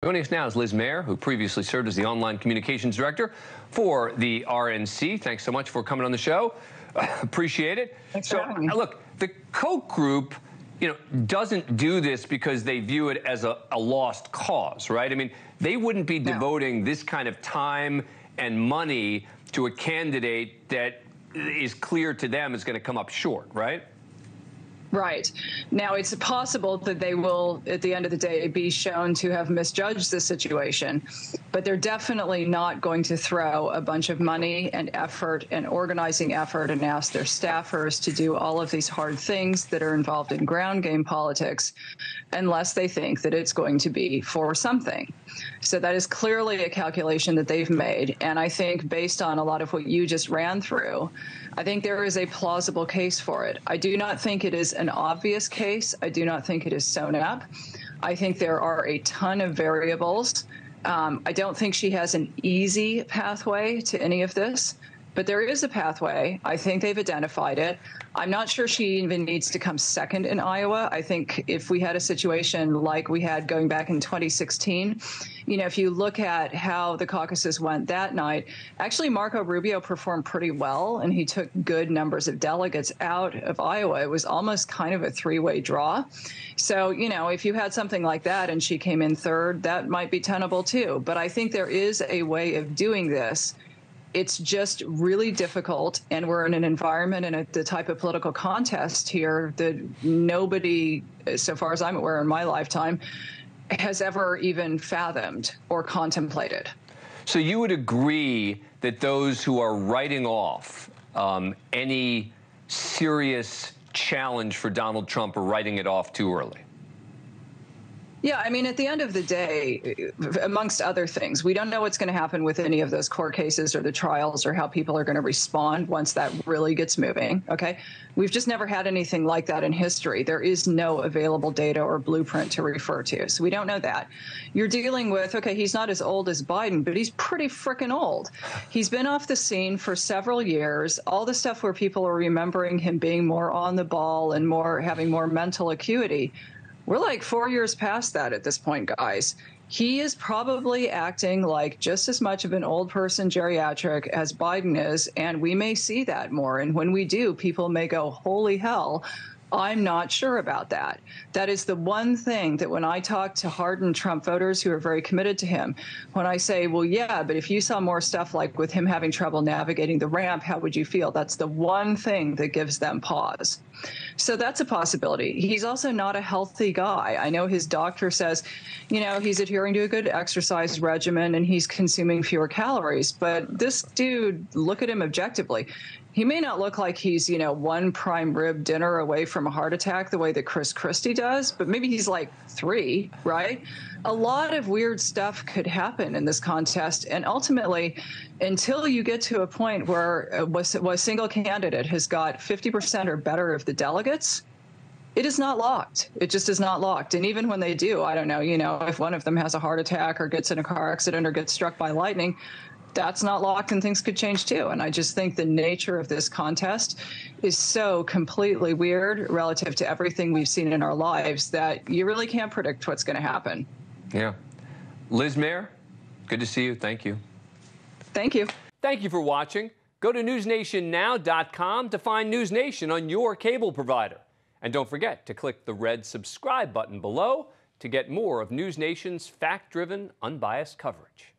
Joining us now is Liz Mair, who previously served as the online communications director for the RNC. Thanks so much for coming on the show. Appreciate it. Thanks for having me. Look, the Koch group, doesn't do this because they view it as a lost cause, right? I mean, they wouldn't be devoting this kind of time and money to a candidate that is clear to them is going to come up short, right? Right. Now, it's possible that they will, at the end of the day, be shown to have misjudged the situation, but they're definitely not going to throw a bunch of money and effort and organizing effort and ask their staffers to do all of these hard things that are involved in ground game politics unless they think that it's going to be for something. So that is clearly a calculation that they've made. And I think based on a lot of what you just ran through, I think there is a plausible case for it. I do not think it is an obvious case. I do not think it is sewn up. I think there are a ton of variables. I don't think she has an easy pathway to any of this, but there is a pathway. I think they've identified it. I'm not sure she even needs to come second in Iowa. I think if we had a situation like we had going back in 2016, if you look at how the caucuses went that night, actually Marco Rubio performed pretty well, and he took good numbers of delegates out of Iowa. It was almost kind of a three-way draw. So, if you had something like that and she came in third, that might be tenable too. But I think there is a way of doing this. It's just really difficult, and we're in an environment and the type of political contest here that nobody, so far as I'm aware in my lifetime, has ever even fathomed or contemplated. So you would agree that those who are writing off any serious challenge for Donald Trump are writing it off too early? Yeah, I mean, at the end of the day, amongst other things, we don't know what's going to happen with any of those court cases or the trials or how people are going to respond once that really gets moving. OK, we've just never had anything like that in history. There is no available data or blueprint to refer to. So we don't know that. You're dealing with, OK, he's not as old as Biden, but he's pretty frickin' old. He's been off the scene for several years. All the stuff where people are remembering him being more on the ball and having more mental acuity. We're like 4 years past that at this point, guys. He is probably acting like just as much of an old person geriatric as Biden is, and we may see that more. And when we do, people may go, holy hell, I'm not sure about that. That is the one thing that when I talk to hardened Trump voters who are very committed to him, when I say, well, yeah, but if you saw more stuff like with him having trouble navigating the ramp, how would you feel? That's the one thing that gives them pause. So that's a possibility. He's also not a healthy guy. I know his doctor says, he's adhering to a good exercise regimen and he's consuming fewer calories. But this dude, look at him objectively. He may not look like he's, one prime rib dinner away from a heart attack the way that Chris Christie does, but maybe he's like 3, right? A lot of weird stuff could happen in this contest. And ultimately, until you get to a point where a single candidate has got 50% or better of the delegates, it is not locked. It just is not locked. And even when they do, I don't know, if one of them has a heart attack or gets in a car accident or gets struck by lightning, that's not locked and things could change too. And I just think the nature of this contest is so completely weird relative to everything we've seen in our lives that you really can't predict what's going to happen. Yeah. Liz Mair, good to see you. Thank you. Thank you. Thank you for watching. Go to newsnationnow.com to find NewsNation on your cable provider. And don't forget to click the red subscribe button below to get more of NewsNation's fact-driven, unbiased coverage.